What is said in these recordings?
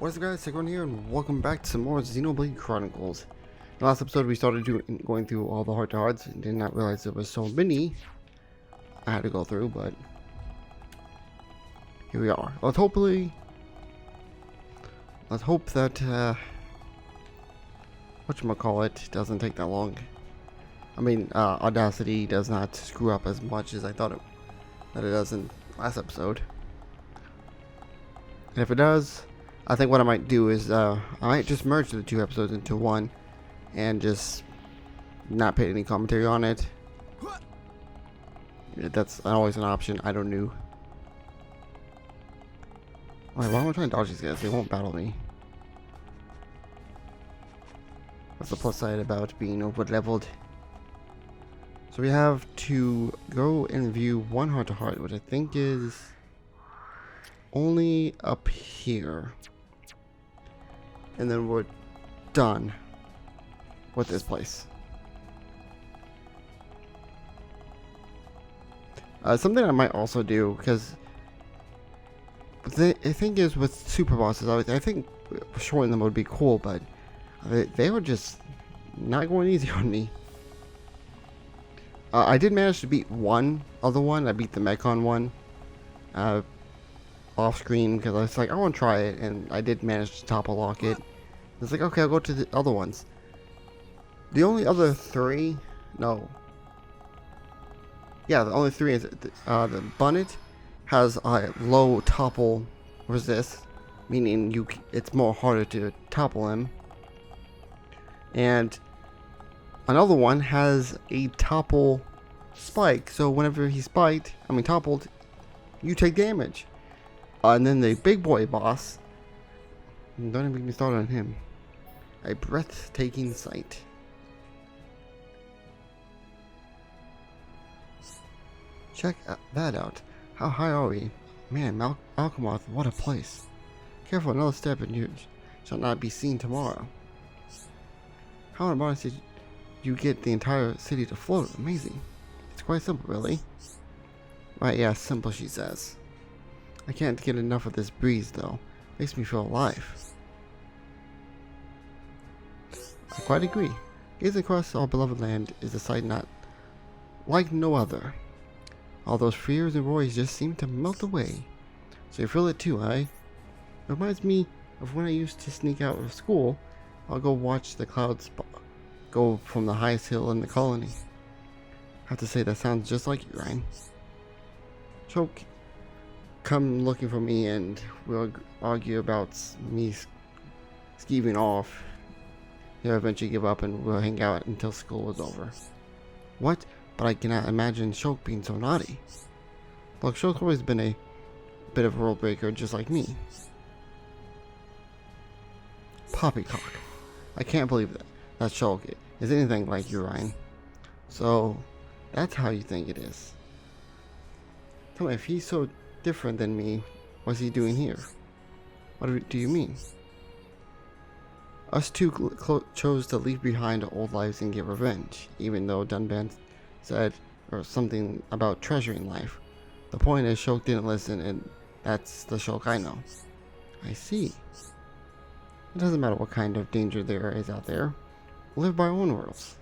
What's up guys, Sigurd here and welcome back to some more Xenoblade Chronicles. In the last episode we started going through all the heart-to-hearts and did not realize there was so many I had to go through, but here we are. Let's hope that whatchamacallit doesn't take that long. I mean, Audacity does not screw up as much as I thought that it does in last episode. And if it does, I think what I might do is I might just merge the two episodes into one and just not put any commentary on it. That's always an option. I don't know. Alright, why am I trying to dodge these guys? They won't battle me. That's the plus side about being over leveled. So we have to go and view one heart-to-heart, which I think is only up here. And then we're done with this place. Something I might also do, because the thing is with super bosses, I think shorting them would be cool, but they were just not going easy on me. I did manage to beat one other one. I beat the Mechon one off screen because I was like, I want to try it, and I did manage to topple lock it. It's like, okay, I'll go to the other ones. The only other three, no. Yeah, the only three is the Bunnet has a low topple resist, meaning it's more harder to topple him. And another one has a topple spike, so whenever he's toppled, you take damage. And then the big boy boss, don't even get me started on him. A breathtaking sight. Check that out. How high are we? Man, Alchemoth, what a place. Careful, another step and you shall not be seen tomorrow. How in bonus did you get the entire city to float? Amazing. It's quite simple, really. Right, yeah, simple, she says. I can't get enough of this breeze, though. Makes me feel alive. I quite agree. Gazing across our beloved land is a sight not like no other. All those fears and worries just seem to melt away. So you feel it too, eh? It reminds me of when I used to sneak out of school. I'll go watch the clouds go from the highest hill in the colony. I have to say that sounds just like you, Ryan. Choke, come looking for me and we'll argue about me skeeving off. He'll eventually give up and we'll hang out until school is over. What? But I cannot imagine Shulk being so naughty. Look, Shulk's always been a bit of a rule breaker just like me. Poppycock. I can't believe that Shulk is anything like you, Ryan. So, that's how you think it is. Tell me, if he's so different than me, what's he doing here? What do you mean? Us two chose to leave behind our old lives and get revenge, even though Dunban said or something about treasuring life. The point is Shulk didn't listen, and that's the Shulk I know. I see. It doesn't matter what kind of danger there is out there. We live by our own rules.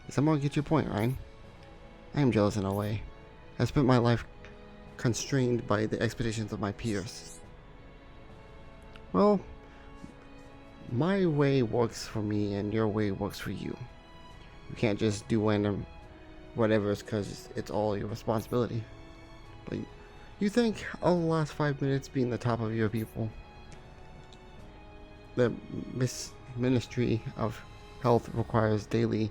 Does someone get your point, Ryan? I am jealous in a way. I spent my life constrained by the expectations of my peers. Well, my way works for me and your way works for you. You can't just do random whatever because it's all your responsibility. But you think I'll last 5 minutes being the top of your people? The Ministry of Health requires daily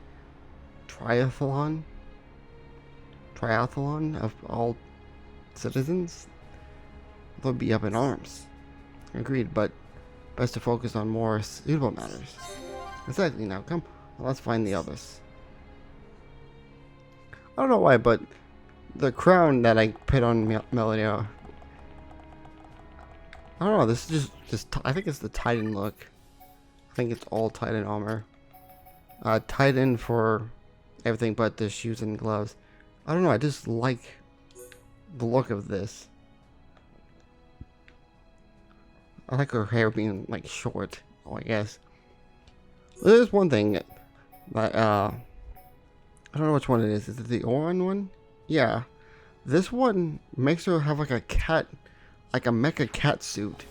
triathlon of all citizens. They'll be up in arms. Agreed, but best to focus on more suitable matters. Exactly. Now come, let's find the others. I don't know why, but the crown that I put on Melody, I don't know, this is just I think it's the Titan look. I think it's all Titan armor. Titan for everything but the shoes and gloves. I don't know, I just like the look of this. I like her hair being like short. Oh, I guess. There's one thing that I don't know which one it is. Is it the orange one? Yeah. This one makes her have like a cat, like a mecha cat suit.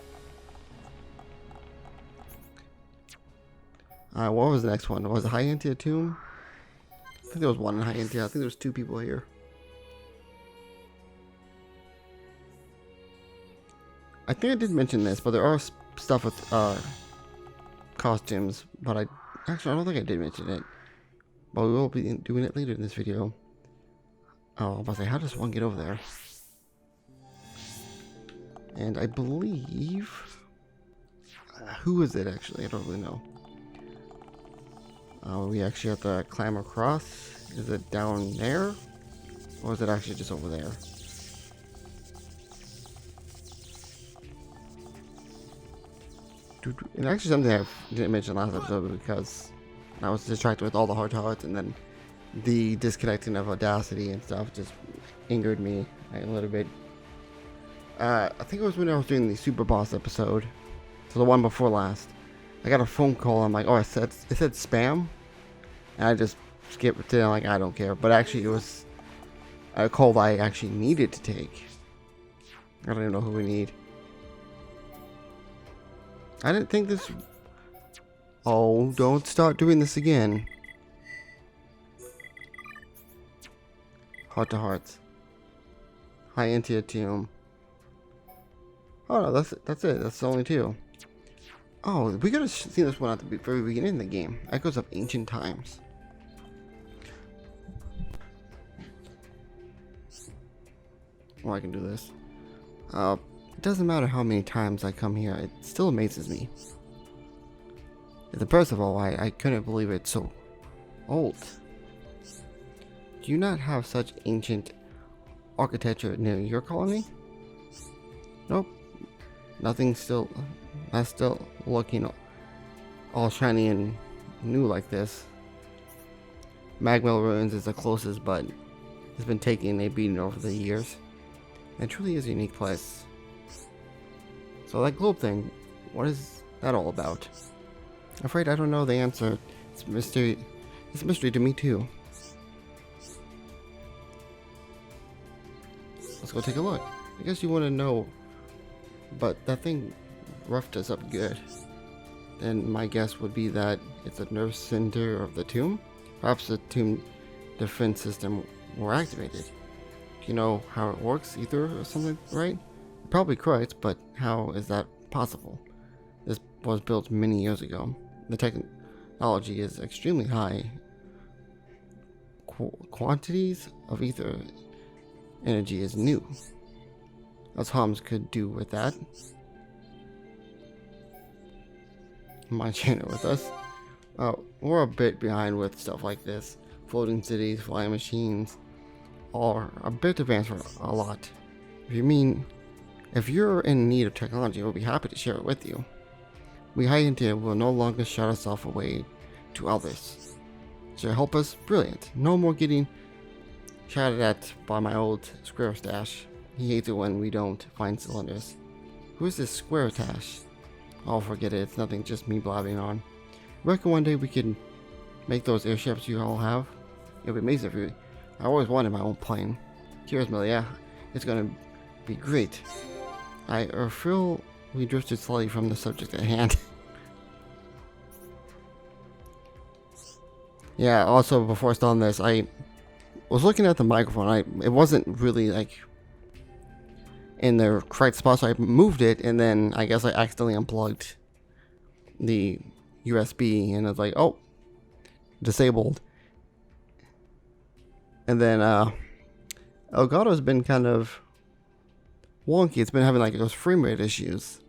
What was the next one? Was it Hyantia Tomb? I think there was one in Hyantia. I think there was 2 people here. I think I did mention this, but there are stuff with costumes, but I don't think I did mention it. But we will be doing it later in this video. Oh, I was about to say, how does one get over there? And I believe... who is it actually? I don't really know. We actually have to climb across. Is it down there? Or is it actually just over there? And actually something I didn't mention last episode because I was distracted with all the hearts and then the disconnecting of Audacity and stuff just angered me a little bit. I think it was when I was doing the Super Boss episode, so the one before last. I got a phone call. I'm like, oh, it said spam, and I just skipped it. I'm like, I don't care. But actually, it was a call I actually needed to take. I don't even know who we need. I didn't think this... Oh, don't start doing this again. Heart to hearts. Hyantia Tomb. Oh no, that's it. That's the only 2. Oh, we gotta see this one at the very beginning of the game. Echoes of Ancient Times. Or I can do this. It doesn't matter how many times I come here, it still amazes me. First of all, I couldn't believe it's so old. Do you not have such ancient architecture near your colony? Nope. Nothing's still... That's still looking all shiny and new like this. Magwell Ruins is the closest, but it's been taking a beating over the years. It truly is a unique place. So that globe thing, what is that all about? I'm afraid I don't know the answer. It's a mystery. It's a mystery to me too. Let's go take a look. I guess you want to know, but that thing roughed us up good. And my guess would be that it's a nerve center of the tomb. Perhaps the tomb defense system were activated. Do you know how it works, ether or something, right? You're probably correct, but how is that possible? This was built many years ago. The technology is extremely high. Quantities of ether energy is new. As Homs could do with that. Mind sharing it with us? We're a bit behind with stuff like this. Floating cities, flying machines, are a bit advanced for a lot. If you're in need of technology, we'll be happy to share it with you. We Hyantia will no longer shut ourselves away to others. So help us? Brilliant. No more getting shouted at by my old Square Stash. He hates it when we don't find cylinders. Who is this Square Stash? Oh, forget it. It's nothing, just me blabbing on. Reckon one day we can make those airships you all have? It'll be amazing if we... I always wanted my own plane. Cheers, Melia. It's gonna be great. I feel we drifted slightly from the subject at hand. Yeah, also before starting this, I was looking at the microphone. It wasn't really like in the correct spot, so I moved it, and then I guess I accidentally unplugged the USB, and it's like, oh, disabled. And then Elgato's been kind of wonky. It's been having like those frame rate issues.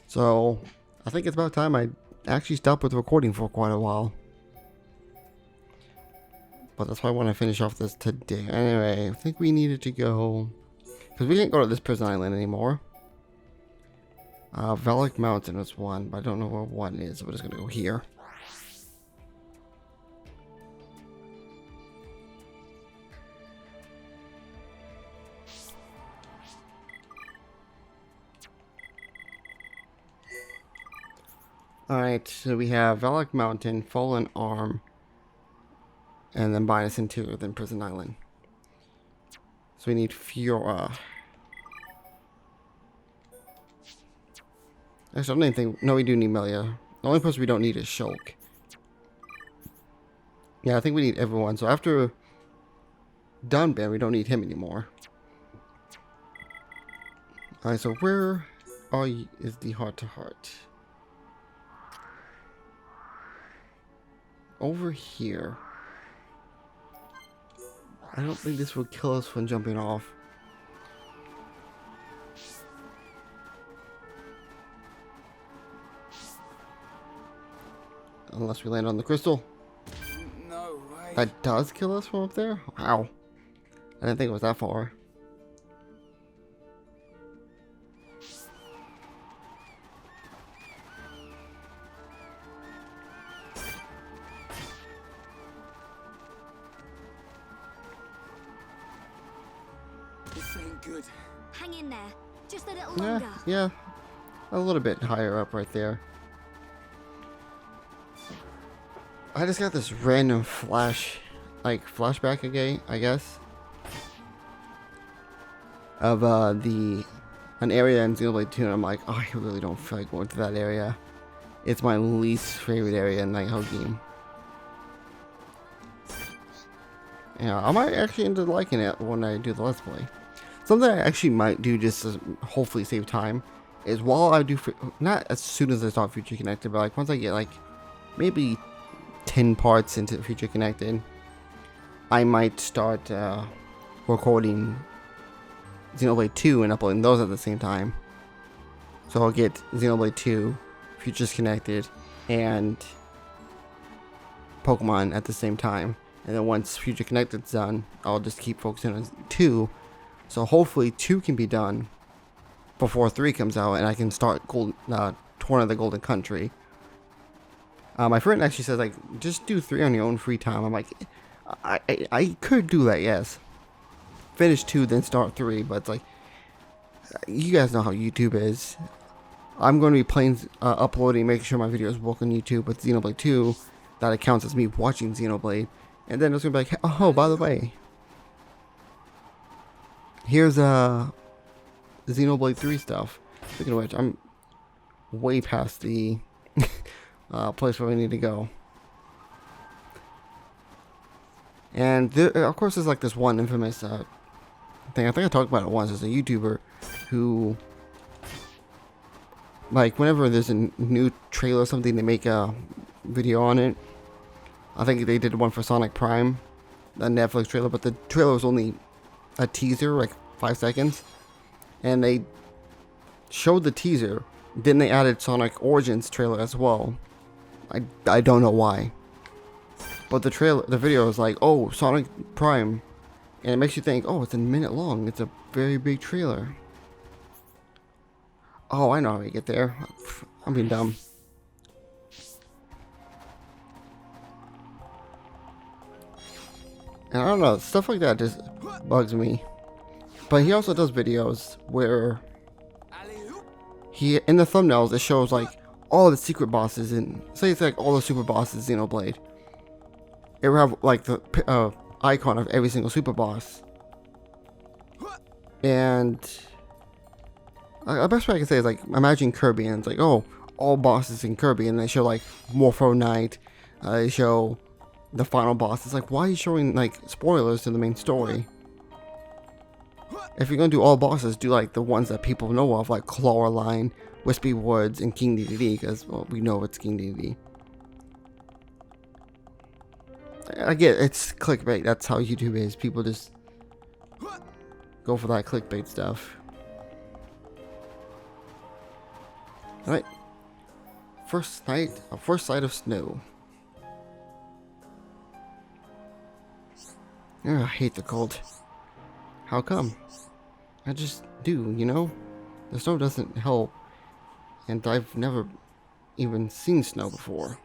So I think it's about time I actually stopped with recording for quite a while. But that's why I want to finish off this today. Anyway, I think we needed to go... Because we can't go to this prison island anymore. Valak Mountain was one, but I don't know where one is. So we're just going to go here. Alright, so we have Valak Mountain, Fallen Arm, and then Binus Interior, then Prison Island. So we need Fiora. Actually, I don't even think... No, we do need Melia. The only person we don't need is Shulk. Yeah, I think we need everyone. So after Dunban, we don't need him anymore. Alright, so where is the heart-to-heart? Over here. I don't think this will kill us from jumping off. Unless we land on the crystal. No way. That does kill us from up there? Wow. I didn't think it was that far. This ain't good. Hang in there. Just a little Yeah, longer. yeah. A little bit higher up right there. I just got this random flashback again, I guess. Of an area in Xenoblade 2, and I'm like, oh, I really don't feel like going to that area. It's my least favorite area in that whole game. Yeah, I might actually end up liking it when I do the Let's Play. Something I actually might do just to hopefully save time is while I do, not as soon as I start Future Connected, but like once I get like maybe 10 parts into Future Connected, I might start recording Xenoblade 2 and uploading those at the same time. So I'll get Xenoblade 2, Futures Connected, and Pokemon at the same time. And then once Future Connected's done, I'll just keep focusing on 2. So hopefully 2 can be done before 3 comes out, and I can start Torn of the Golden Country. My friend actually says, like, just do 3 on your own free time. I'm like, I could do that, yes. Finish 2, then start 3, but it's like, you guys know how YouTube is. I'm going to be playing, uploading, making sure my videos work on YouTube with Xenoblade 2. That it counts as me watching Xenoblade. And then it's going to be like, oh, by the way, here's Xenoblade 3 stuff. Speaking of which, I'm way past the place where we need to go. And there, of course, there's like this one infamous thing. I think I talked about it once. There's a YouTuber who, like, whenever there's a new trailer or something, they make a video on it. I think they did one for Sonic Prime, the Netflix trailer, but the trailer was only a teaser, like 5 seconds. And they showed the teaser, then they added Sonic Origins trailer as well. I don't know why. But the video is like, oh, Sonic Prime. And it makes you think, oh, it's a minute long. It's a very big trailer. Oh, I know how to get there. I'm being dumb. And I don't know, stuff like that just bugs me. But he also does videos where in the thumbnails it shows like all the secret bosses in, say it's like all the super bosses in Xenoblade. It will have like the icon of every single super boss. And the best way I can say is like, imagine Kirby and it's like, oh, all bosses in Kirby, and they show like Morpho Knight, they show the final boss. It's like, why are you showing like spoilers to the main story? If you're gonna do all bosses, do like the ones that people know of, like Clawline, Wispy Woods, and King DDD, because well, we know it's King DDD. I get it's clickbait. That's how YouTube is. People just go for that clickbait stuff. Alright. First sight of snow. Ugh, I hate the cold. How come? I just do, you know? The snow doesn't help. And I've never even seen snow before.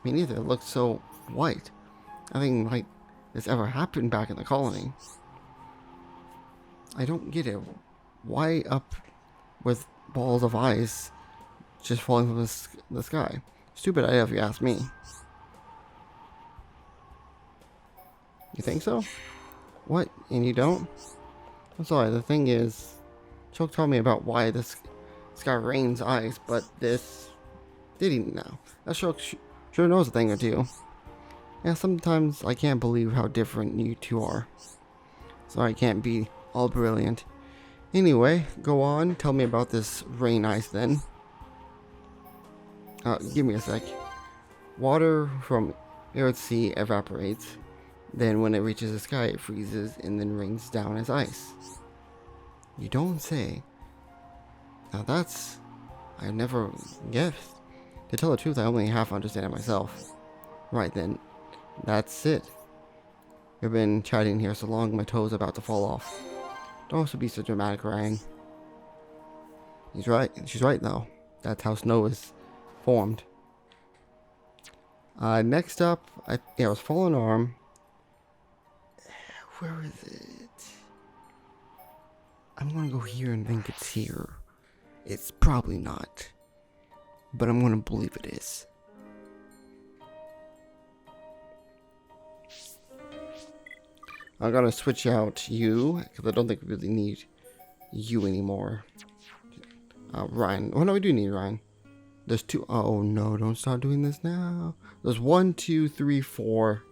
Me neither. It looks so white. Nothing like this ever happened back in the colony. I don't get it. Why up with balls of ice just falling from the sky? Stupid idea if you ask me. You think so? What? And you don't? I'm sorry, the thing is, Choke told me about why this guy rains ice, but this... Did he now? That Choke sure knows a thing or two. Yeah, sometimes I can't believe how different you two are. Sorry, I can't be all brilliant. Anyway, go on, tell me about this rain ice then. Give me a sec. Water from air at sea evaporates. Then when it reaches the sky, it freezes and then rains down as ice. You don't say. Now that's... I never guessed. To tell the truth, I only half understand it myself. Right then, that's it. We've been chatting here so long, my toes about to fall off. Don't have to be so dramatic, Ryan. He's right. She's right, though. That's how snow is formed. Next up, it was Fallen Arm. Where is it? I'm gonna go here and think it's here. It's probably not. But I'm gonna believe it is. I'm gonna switch out you, because I don't think we really need you anymore. Ryan. Oh no, we do need Ryan. There's two. Oh no, don't start doing this now. There's 1, 2, 3, 4.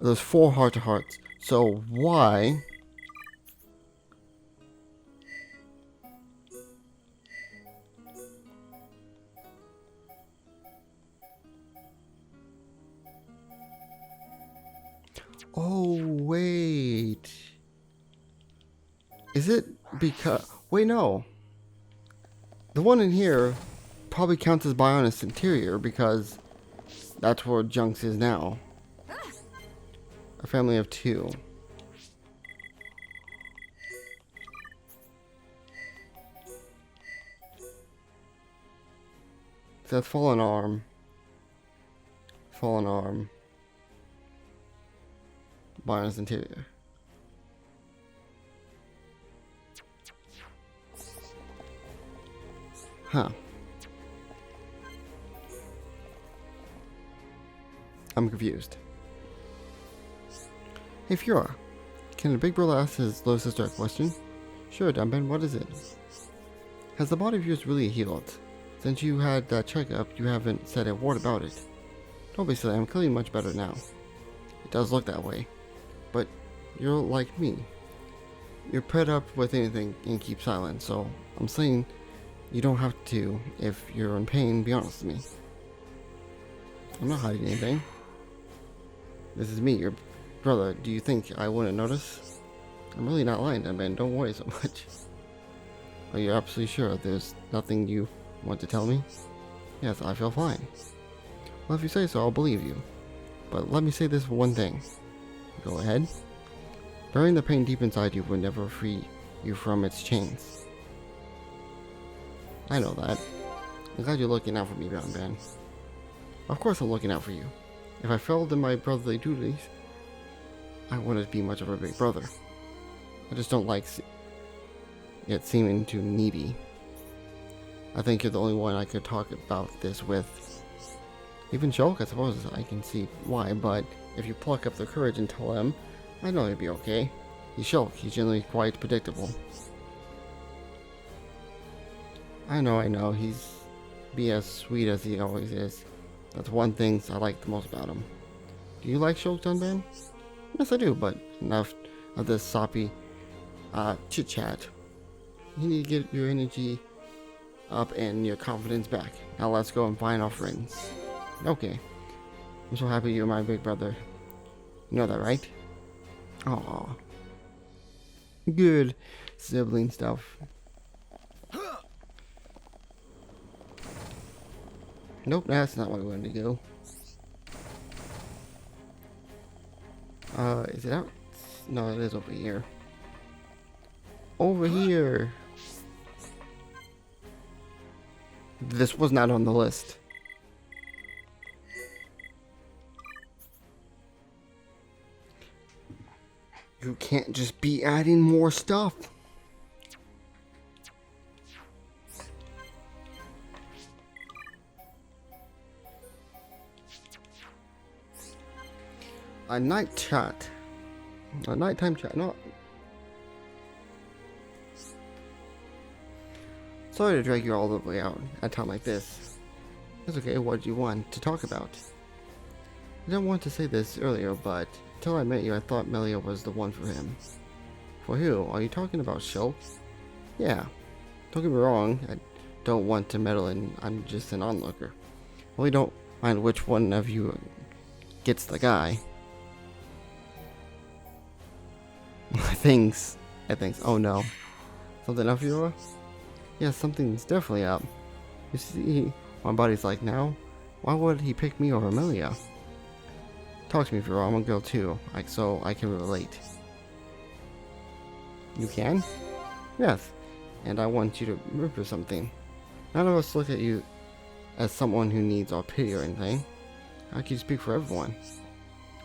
There's 4 heart-to-hearts. So why... Oh, wait. Is it because... Wait, no. The one in here probably counts as Bionis Interior because that's where Junks is now. A family of 2. So that's Fallen Arm. Fallen Arm. Bionis Interior. Huh. I'm confused. Hey Fiora, can a big brother ask his little sister a question? Sure, Dunban, what is it? Has the body of yours really healed? Since you had that checkup, you haven't said a word about it. Don't be silly, I'm clearly much better now. It does look that way. But you're like me. You're put up with anything and keep silent, so I'm saying you don't have to. If you're in pain, be honest with me. I'm not hiding anything. This is me, your brother. Do you think I wouldn't notice? I'm really not lying, man. Don't worry so much. Are you absolutely sure there's nothing you want to tell me? Yes, I feel fine. Well, if you say so, I'll believe you. But let me say this one thing. Go ahead. Burying the pain deep inside you will never free you from its chains. I know that. I'm glad you're looking out for me, Brown Band. Of course I'm looking out for you. If I failed in my brotherly duties, I wouldn't be much of a big brother. I just don't like it seeming too needy. I think you're the only one I could talk about this with. Even Shulk, I suppose I can see why, but if you pluck up the courage and tell him, I know he'll be okay. He's Shulk, he's generally quite predictable. I know, he's be as sweet as he always is. That's one thing I like the most about him. Do you like Shulk, Dunban? Yes, I do, but enough of this soppy chit-chat. You need to get your energy up and your confidence back. Now let's go and find our friends. Okay. I'm so happy you're my big brother. You know that, right? Aww. Good sibling stuff. Nope, that's not where we wanted to go. Is it out? No, it is over here. Over here! This was not on the list. You can't just be adding more stuff. A night chat. A nighttime chat. No. Sorry to drag you all the way out at a time like this. It's okay, what do you want to talk about? I didn't want to say this earlier, but until I met you, I thought Melia was the one for him. For who? Are you talking about Shulk? Yeah. Don't get me wrong, I don't want to meddle in, I'm just an onlooker. I really don't mind which one of you gets the guy. Things. Oh no. Something up, Fiora? Yeah, something's definitely up. You see, my body's like now. Why would he pick me over Melia? Talk to me, Fiora. I'm a girl too, so I can relate. You can? Yes. And I want you to remember something. None of us look at you as someone who needs our pity or anything. How can you speak for everyone?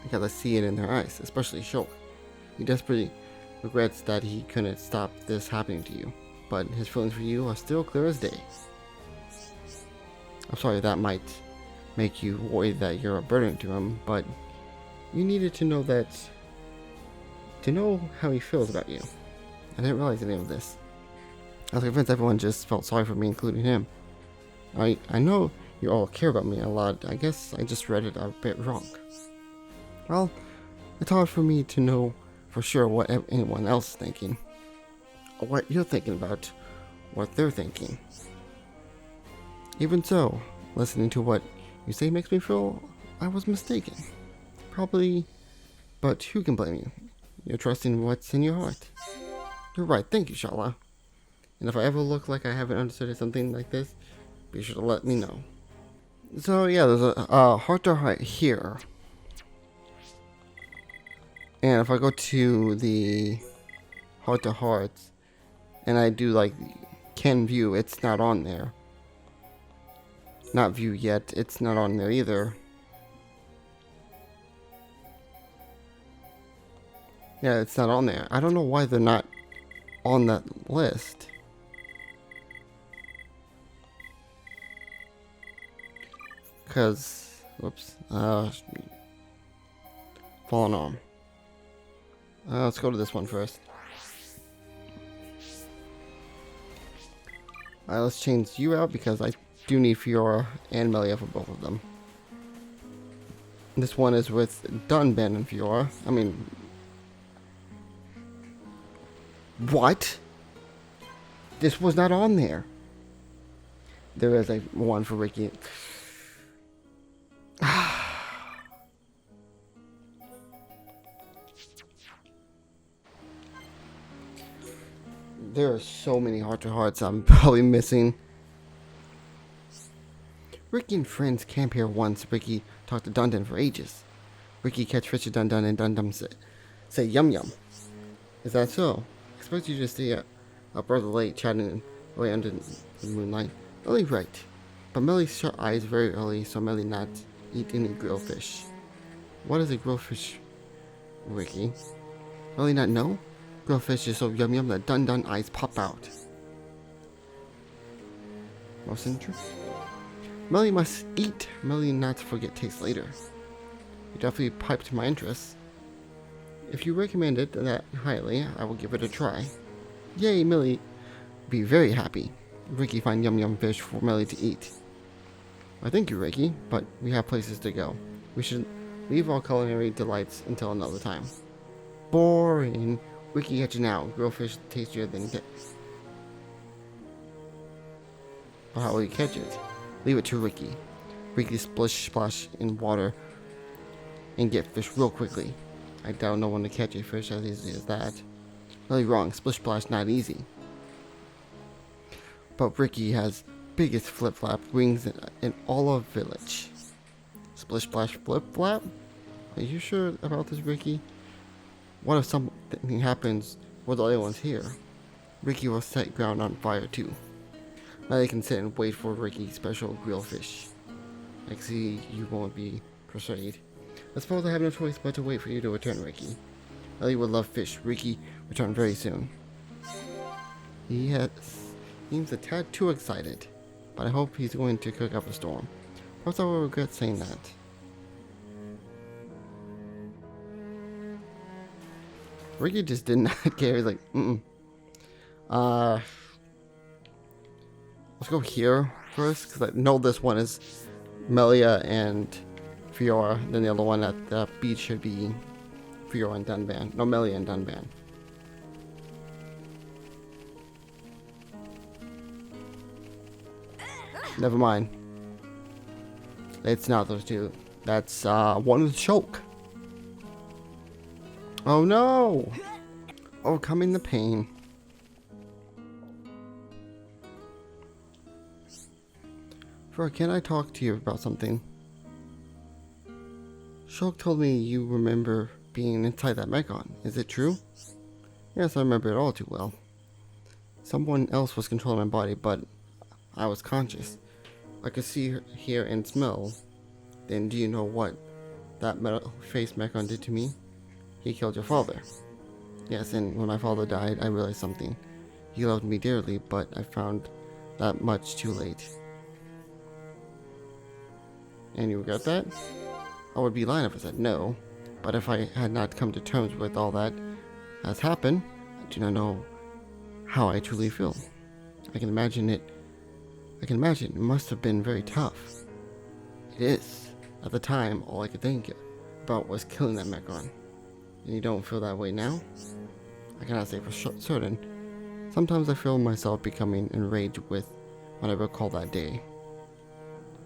Because I see it in their eyes, especially Shulk. He desperately regrets that he couldn't stop this happening to you, but his feelings for you are still clear as day. I'm sorry that might make you worry that you're a burden to him, but you needed to know that, to know how he feels about you. I didn't realize any of this. I was convinced everyone just felt sorry for me, including him. I know you all care about me a lot. I guess I just read it a bit wrong. Well, it's hard for me to know for sure what anyone else is thinking. Or what you're thinking about what they're thinking. Even so, listening to what you say makes me feel I was mistaken. Probably, but who can blame you? You're trusting what's in your heart. You're right, thank you, Shala. And if I ever look like I haven't understood something like this, be sure to let me know. So yeah, there's a heart-to-heart here. And if I go to the heart-to-hearts, and I do like can view, it's not on there. Not view yet, it's not on there either. Yeah, it's not on there. I don't know why they're not on that list. Because, whoops, fallen arm. Let's go to this one first. Let's change you out because I do need Fiora and Melia for both of them. This one is with Dunban and Fiora. I mean, what? This was not on there. There is a one for Ricky. There are so many heart-to-hearts I'm probably missing. Ricky and friends camp here once. Ricky talked to Dundun for ages. Ricky catch fish with Dundun and Dundun say yum yum. Is that so? I expect you to stay up rather late chatting away under the moonlight. Melly right. But Melly shut eyes very early, so Melly not eat any grilled fish. What is a grilled fish, Ricky? Melly not know? Grilled fish is so yum yum that Dundun eyes pop out. Most interesting. Melly must eat. Melly not forget taste later. You definitely piped my interest. If you recommend it that highly, I will give it a try. Yay, Melly be very happy. Ricky find yum yum fish for Melly to eat. I thank you, Ricky, but we have places to go. We should leave our culinary delights until another time. Boring. Ricky catch it now. Grilled fish tastier than this. But how will you catch it? Leave it to Ricky. Ricky splish splash in water and get fish real quickly. I doubt no one to catch a fish as easy as that. Really wrong. Splish splash not easy. But Ricky has biggest flip flap wings in all of village. Splish splash flip flap? Are you sure about this, Ricky? What if something happens while the other one's here? Ricky will set ground on fire too. Now they can sit and wait for Ricky's special grilled fish. I see you won't be persuaded. I suppose I have no choice but to wait for you to return, Ricky. Ellie would love fish. Ricky return very soon. He seems a tad too excited, but I hope he's going to cook up a storm. Perhaps I will regret saying that. Ricky just did not care. He's like, let's go here first, because I know this one is Melia and Fiora. Then the other one at the beach should be Fiora and Dunban. No, Melia and Dunban. Never mind. It's not those two. That's one with Shulk. Oh no! Overcoming the pain. Fiora, can I talk to you about something? Shulk told me you remember being inside that Mechon. Is it true? Yes, I remember it all too well. Someone else was controlling my body, but I was conscious. I could see, hear, and smell. Then do you know what that metal-faced Mechon did to me? He killed your father. Yes, and when my father died, I realized something. He loved me dearly, but I found that much too late. And you regret that? I would be lying if I said no, but if I had not come to terms with all that has happened, I do not know how I truly feel. I can imagine it must have been very tough. It is. At the time, all I could think about was killing that Mechon. And you don't feel that way now? I cannot say for certain. Sometimes I feel myself becoming enraged when I recall that day.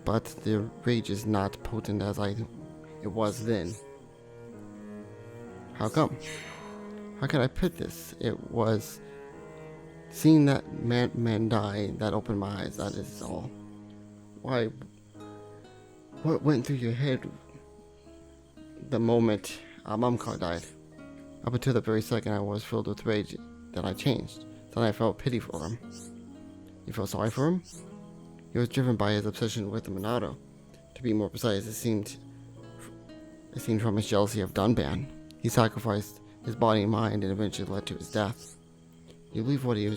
But the rage is not potent as it was then. How come? How can I put this? It was seeing that man die that opened my eyes, that is all. Why? What went through your head the moment Mumcar died? Up until the very second I was filled with rage, then I changed. Then I felt pity for him. You felt sorry for him? He was driven by his obsession with the Monado. To be more precise, it seemed from his jealousy of Dunban. He sacrificed his body and mind and eventually led to his death. You believe what he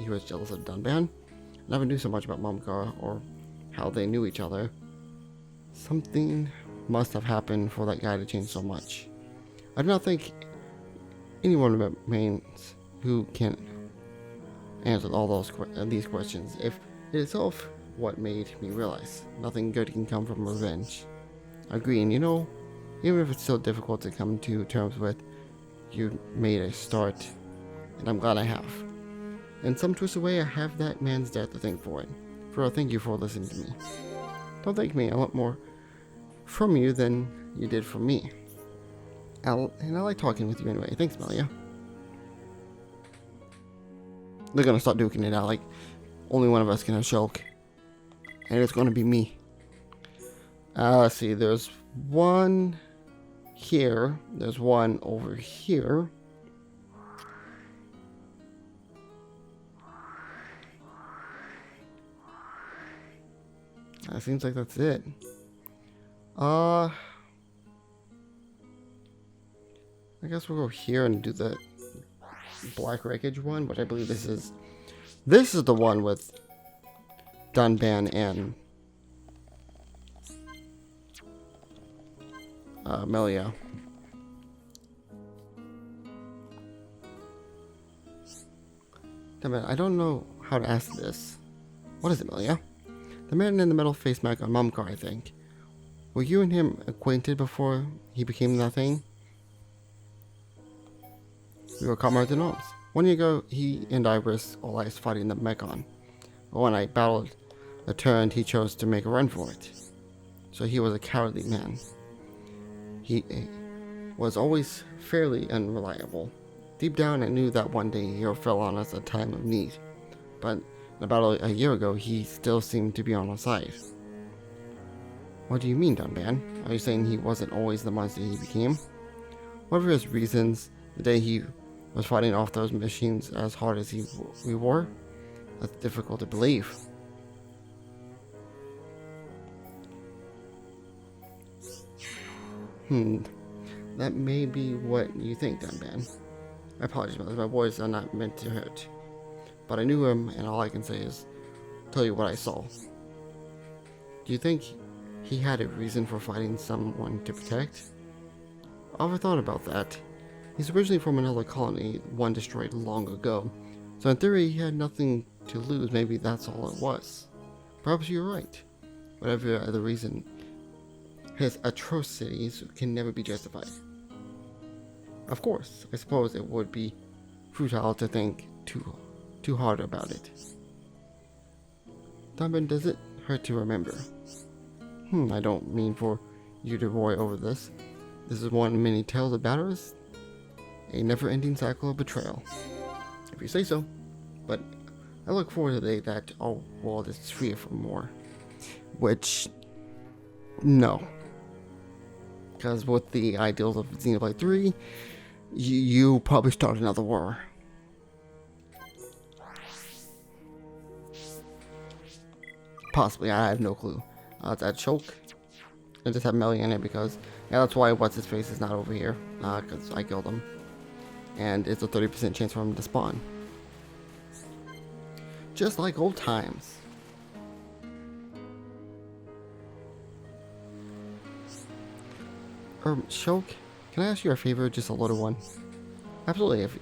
was jealous of Dunban? I never knew so much about Mumcar or how they knew each other. Something must have happened for that guy to change so much. I do not think anyone remains who can answer all these questions. If it is itself what made me realize nothing good can come from revenge. I agree, and you know, even if it's still difficult to come to terms with, you made a start, and I'm glad I have. In some twisted way, I have that man's death to thank for it. Thank you for listening to me. Don't thank me. I want more from you than you did from me. And I like talking with you anyway. Thanks, Melia. They're gonna start duking it out like only one of us can have Shulk. And it's gonna be me. Let's see, there's one here. There's one over here. It seems like that's it. I guess we'll go here and do the black wreckage one, which I believe this is the one with Dunban and Melia. Damn it, I don't know how to ask this. What is it, Melia? The man in the metal face mask on Mumcar, I think. Were you and him acquainted before he became that thing? We were comrades in arms. 1 year ago, he and I risked our lives fighting the Mechon. But when I battled a turn, he chose to make a run for it. So he was a cowardly man. He was always fairly unreliable. Deep down, I knew that one day he fell on us at a time of need. But in the battle a year ago, he still seemed to be on our side. What do you mean, Dunban? Are you saying he wasn't always the monster he became? Whatever his reasons, the day he was fighting off those machines as hard as we were, that's difficult to believe. That may be what you think, Dunban. I apologize about this, my words are not meant to hurt. But I knew him, and all I can say is tell you what I saw. Do you think he had a reason for fighting someone to protect? I never thought about that. He's originally from another colony, one destroyed long ago. So in theory, he had nothing to lose. Maybe that's all it was. Perhaps you're right. Whatever the reason, his atrocities can never be justified. Of course, I suppose it would be futile to think too hard about it. Dunban, does it hurt to remember? I don't mean for you to worry over this. This is one of many tales about us. A never-ending cycle of betrayal. If you say so. But I look forward to the day that our world is free from war. Which, no. Because with the ideals of Xenoblade 3, you probably start another war. Possibly, I have no clue. That choke. I just have Melly in it because, yeah, that's why what's his face is not over here. Because I killed him. And it's a 30% chance for him to spawn. Just like old times. Shulk, can I ask you a favor, just a little one? Absolutely, if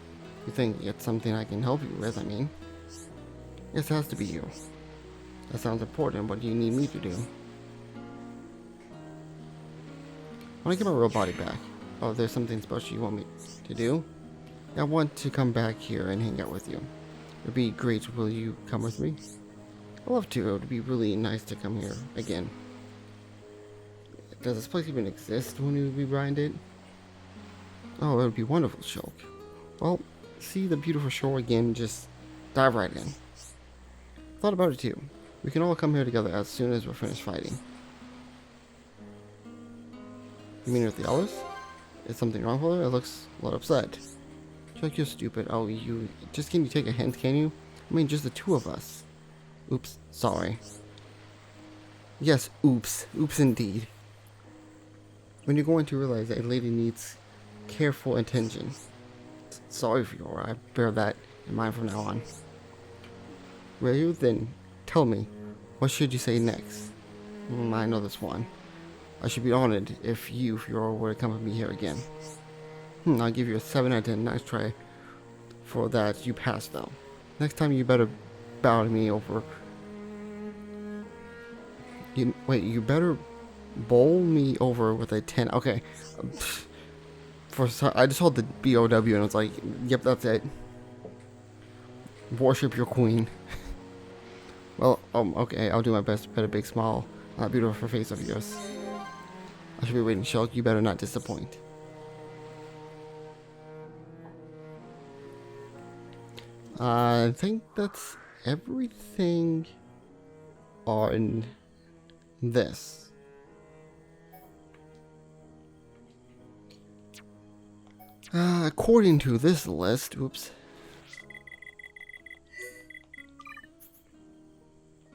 you think it's something I can help you with, I mean. Yes, it has to be you. That sounds important. What do you need me to do? I want to get my real body back. Oh, there's something special you want me to do? I want to come back here and hang out with you. It'd be great. Will you come with me? I'd love to. It would be really nice to come here again. Does this place even exist when we grind it? Oh, it would be wonderful, Shulk. Well, see the beautiful shore again, just dive right in. Thought about it too. We can all come here together as soon as we're finished fighting. You mean with the others? Is something wrong with her? It looks a lot upset. Shulk, you're stupid. Oh, can you take a hint, can you? I mean, just the two of us. Oops, sorry. Yes, oops. Oops indeed. When you're going to realize that a lady needs careful attention. Sorry, Fiora. I bear that in mind from now on. Ryu, then tell me, what should you say next? I know this one. I should be honored if you, Fiora, were to come with me here again. I'll give you a 7 out of 10. Nice try. For that, you passed though. Next time you better bow to me over... You better bowl me over with a 10. Okay. I just hold the BOW and it's like, yep, that's it. Worship your queen. Well, okay, I'll do my best to put a big smile on that beautiful face of yours. I should be waiting, Shulk. You better not disappoint. I think that's everything on this. According to this list, oops.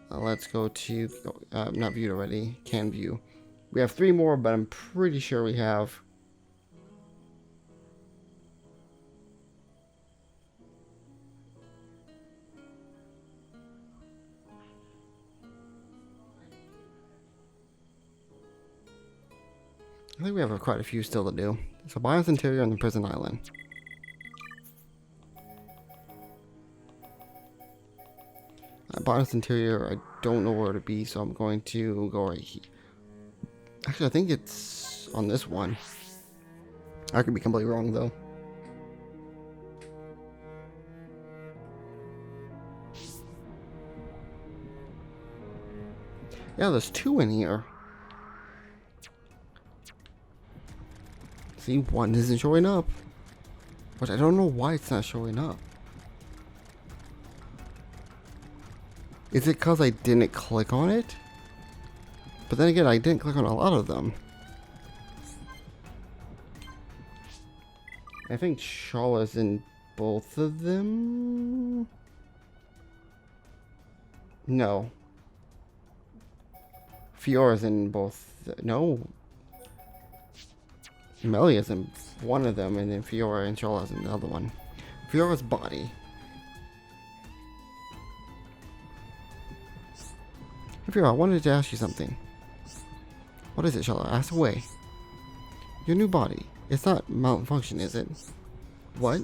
Let's go to, not viewed already, can view. We have 3 more, but I'm pretty sure we have. I think we have quite a few still to do. So Bio's Interior and the Prison Island. Bio's Interior, I don't know where to be, so I'm going to go right here. Actually, I think it's on this one. I could be completely wrong, though. Yeah, there's 2 in here. See, 1 isn't showing up. But I don't know why it's not showing up. Is it because I didn't click on it? But then again, I didn't click on a lot of them. I think Shala's in both of them. No. Fiora's in both. No. Melia's in one of them, and then Fiora and Shala's in the other one. Fiora's body. Hey Fiora, I wanted to ask you something. What is it, Shala? Ask away. Your new body. It's not malfunction, is it? What?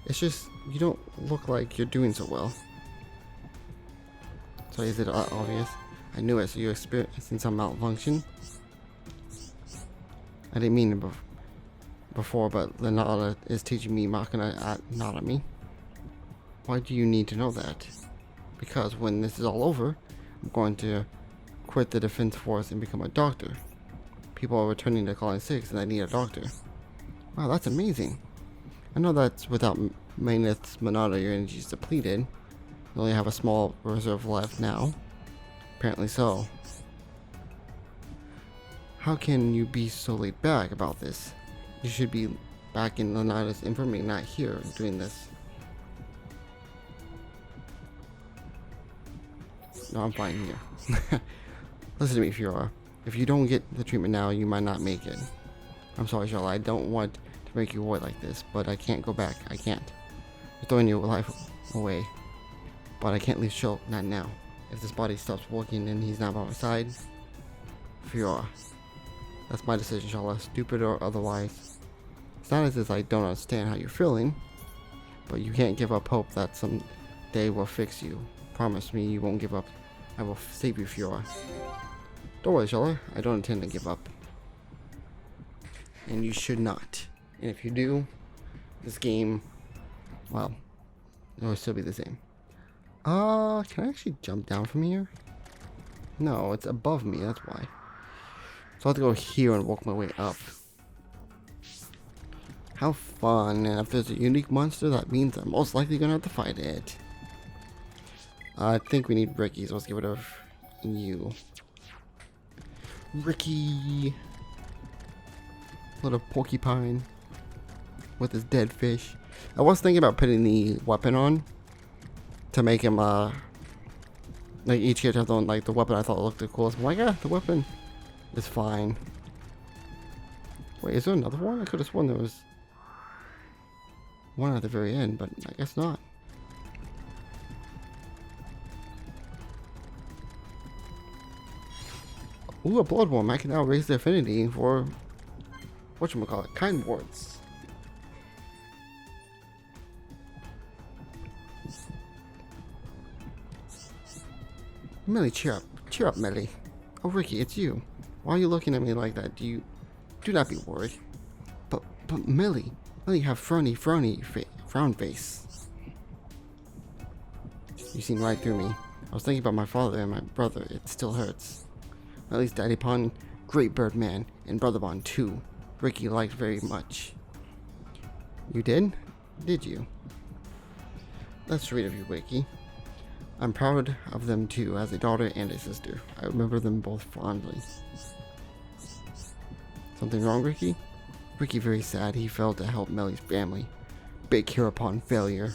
It's just, you don't look like you're doing so well. So is it obvious? I knew it, so you're experiencing some malfunction? I didn't mean it before, but Lenata is teaching me Machina anatomy. Why do you need to know that? Because when this is all over, I'm going to quit the defense force and become a doctor. People are returning to Colony 6 and I need a doctor. Wow, that's amazing. I know that's without Maineth's Monada, your energy is depleted. You only have a small reserve left now. Apparently so. How can you be so laid back about this? You should be back in Lenata's infirmary, not here doing this. No, I'm fine here. Listen to me, Fiora. If you don't get the treatment now, you might not make it. I'm sorry, Charlotte. I don't want to make you wait like this, but I can't go back. I can't. You're throwing your life away. But I can't leave Shulk, not now. If this body stops working and he's not by my side, Fiora. That's my decision, Charlotte. Stupid or otherwise. It's not as if I don't understand how you're feeling, but you can't give up hope that someday will fix you. Promise me you won't give up. I will save you, Fiora. Don't worry, Charlotte. I don't intend to give up. And you should not. And if you do, this game, well, it will still be the same. Can I actually jump down from here? No, it's above me, that's why. So I have to go here and walk my way up. How fun. And if there's a unique monster, that means I'm most likely gonna have to fight it. I think we need Ricky, so let's get rid of you. Ricky. Little porcupine with his dead fish. I was thinking about putting the weapon on to make him like each character has on like the weapon I thought looked the coolest. I'm like, the weapon is fine. Wait, is there another one? I could have sworn there was one at the very end, but I guess not. Ooh, a blood worm. I can now raise the affinity for whatchamacallit, kind words. Millie, cheer up. Cheer up, Millie. Oh, Ricky, it's you. Why are you looking at me like that? Do not be worried. But Millie, you have frown face. You seen right through me. I was thinking about my father and my brother. It still hurts. At least Daddy Pond, Great Bird Man, and Brother Bond too. Ricky liked very much. You did? Did you? That's sweet of you, Ricky. I'm proud of them too, as a daughter and a sister. I remember them both fondly. Something wrong, Ricky? Ricky very sad. He failed to help Mellie's family. Big hereupon failure.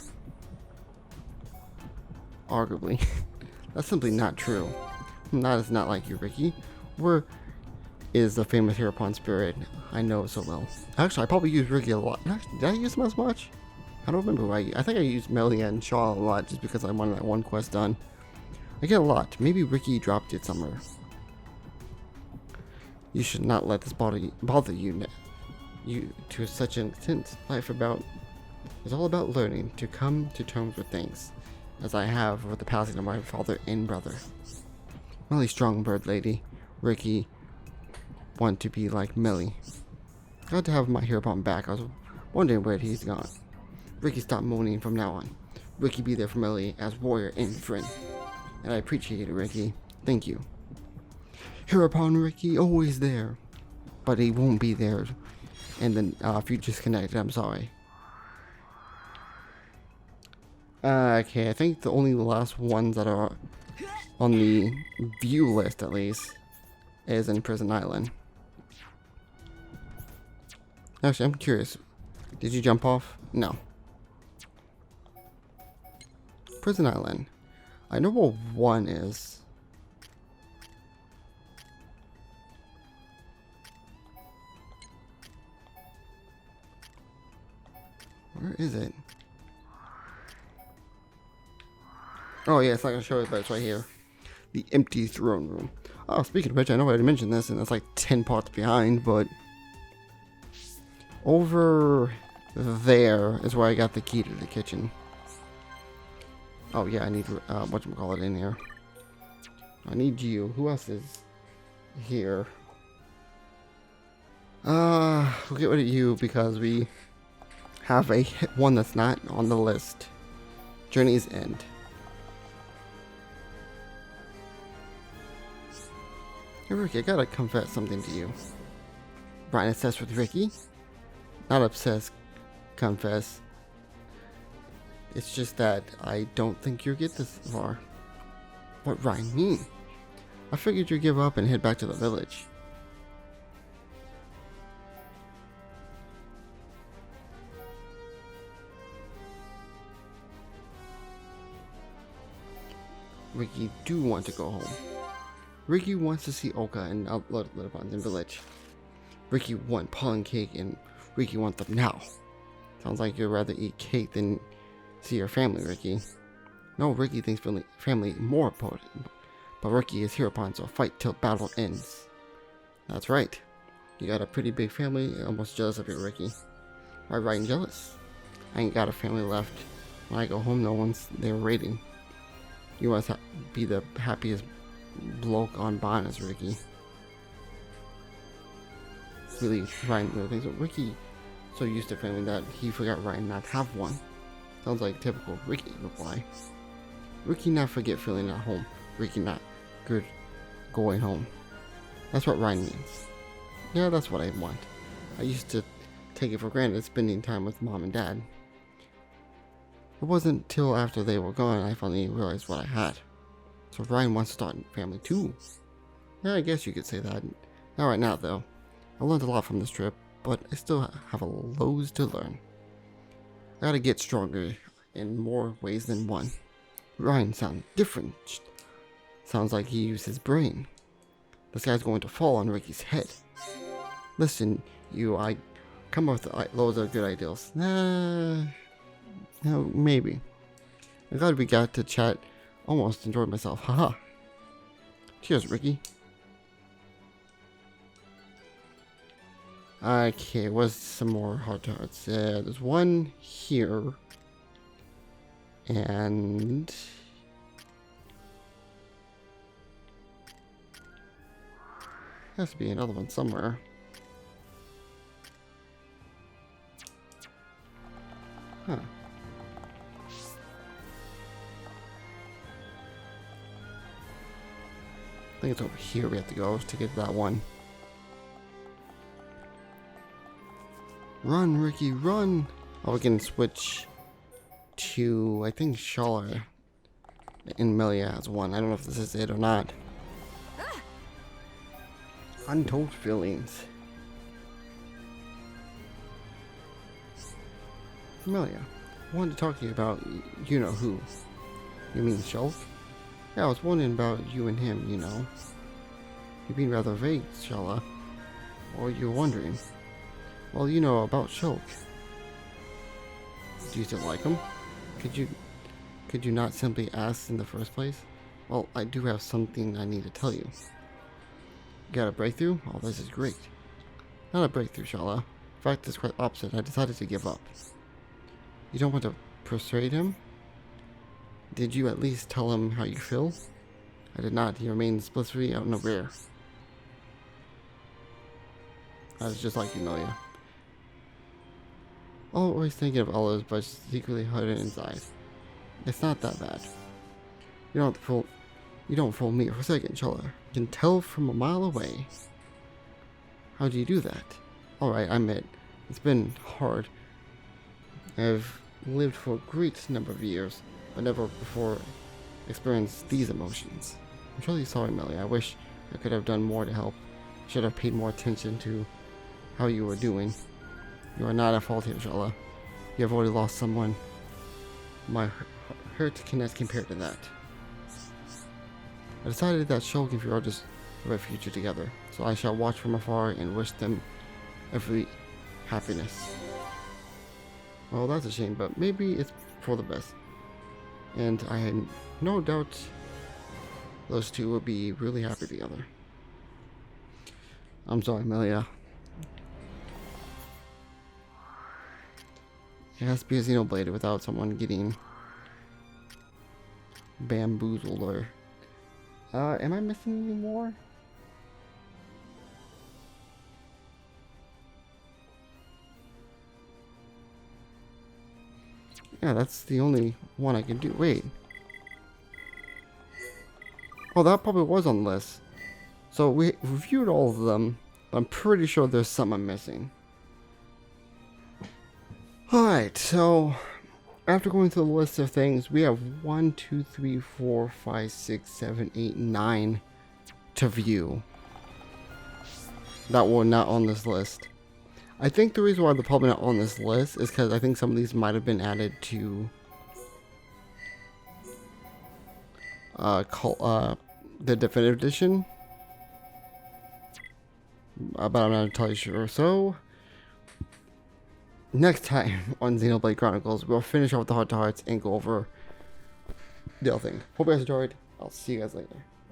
Arguably. That's simply not true. That is not like you, Ricky. Where is the famous hereupon spirit? I know it so well. Actually, I probably use Ricky a lot. Did I use him as much? I don't remember. I think I used Melly and Shaw a lot just because I wanted that one quest done. I get a lot. Maybe Ricky dropped it somewhere. You should not let this bother you to such an extent. Life is all about learning to come to terms with things, as I have with the passing of my father and brother. Melly strong bird lady. Ricky want to be like Melly. Glad to have my hereupon back. I was wondering where he's gone. Ricky, stop moaning from now on. Ricky be there for Melly as warrior and friend. And I appreciate it, Ricky. Thank you. Hereupon, Ricky, always there. But he won't be there. And then if you disconnected, I'm sorry. Okay, I think the only last ones that are on the view list, at least, is in Prison Island. Actually, I'm curious. Did you jump off? No. Prison Island. I know where one is. Where is it? Oh yeah, it's not gonna show it, but it's right here. The empty throne room. Oh, speaking of which, I know I already mentioned this, and it's like 10 parts behind, but over there is where I got the key to the kitchen. Oh yeah, I need whatchamacallit in here. I need you. Who else is here? We'll get rid of you because we have one that's not on the list. Journey's End. Hey Ricky, I gotta confess something to you. Brian obsessed with Ricky? Not obsessed, confess. It's just that I don't think you'll get this far. What Ryan mean? I figured you'd give up and head back to the village. Ricky do want to go home. Ricky wants to see Oka and other little ones in village. Ricky want pollen cake and Ricky want them now. Sounds like you'd rather eat cake than see your family, Ricky. No, Ricky thinks family more important. But Ricky is here upon, so fight till battle ends. That's right. You got a pretty big family, almost jealous of you, Ricky. Why Ryan jealous? I ain't got a family left. When I go home, no one's there waiting. You must be the happiest bloke on Bonus, Ricky. Really, Ryan really thinks that Ricky so used to family that he forgot Ryan not have one. Sounds like typical Ricky reply. Ricky not forget feeling at home. Ricky not good going home. That's what Ryan means. Yeah, that's what I want. I used to take it for granted spending time with mom and dad. It wasn't till after they were gone I finally realized what I had. So Ryan wants to start a family too. Yeah, I guess you could say that. Not right now though. I learned a lot from this trip, but I still have a loads to learn. I gotta get stronger in more ways than one. Ryan sounds different. Sounds like he used his brain. This guy's going to fall on Ricky's head. Listen, I come up with loads of good ideas. No, maybe. I'm glad we got to chat. Almost enjoyed myself. Haha. Cheers, Ricky. Okay, what's some more hearts? There's one here. And has to be another one somewhere. Huh. I think it's over here we have to go to get that one. Run, Ricky, run! Oh, we can switch to, I think, Shala and Melia has one. I don't know if this is it or not. Untold feelings. Melia, I wanted to talk to you about you know who. You mean Shulk? Yeah, I was wondering about you and him, you know. You've been rather vague, Shala. Or you're wondering. Well, you know about Shulk. Do you still like him? Could you not simply ask in the first place? Well, I do have something I need to tell you. You got a breakthrough? Oh, this is great. Not a breakthrough, Shala. In fact, it's quite opposite. I decided to give up. You don't want to persuade him? Did you at least tell him how you feel? I did not. He remains blissfully unaware. I was just like you, Melia. Always thinking of others, but secretly hurting inside. It's not that bad. You don't fool me for a second, Shala. You can tell from a mile away. How do you do that? Alright, I admit, it's been hard. I've lived for a great number of years, but never before experienced these emotions. I'm truly sorry, Melly. I wish I could have done more to help. I should have paid more attention to how you were doing. You are not at fault here, Shala. You have already lost someone. My hurt cannot compare to that. I decided that Shulk and Fiora just have a future together, so I shall watch from afar and wish them every happiness. Well, that's a shame, but maybe it's for the best. And I had no doubt those two will be really happy together. I'm sorry, Melia. It has to be a Xenoblade without someone getting bamboozled or... am I missing any more? Yeah, that's the only one I can do. Wait. Oh, that probably was on the list. So we reviewed all of them, but I'm pretty sure there's some I'm missing. Alright, so after going through the list of things, we have 1, 2, 3, 4, 5, 6, 7, 8, 9 to view that were not on this list. I think the reason why they're probably not on this list is because I think some of these might have been added to the definitive edition, but I'm not entirely sure. So next time on Xenoblade Chronicles, we'll finish off the heart to hearts and go over the other thing. Hope you guys enjoyed. I'll see you guys later.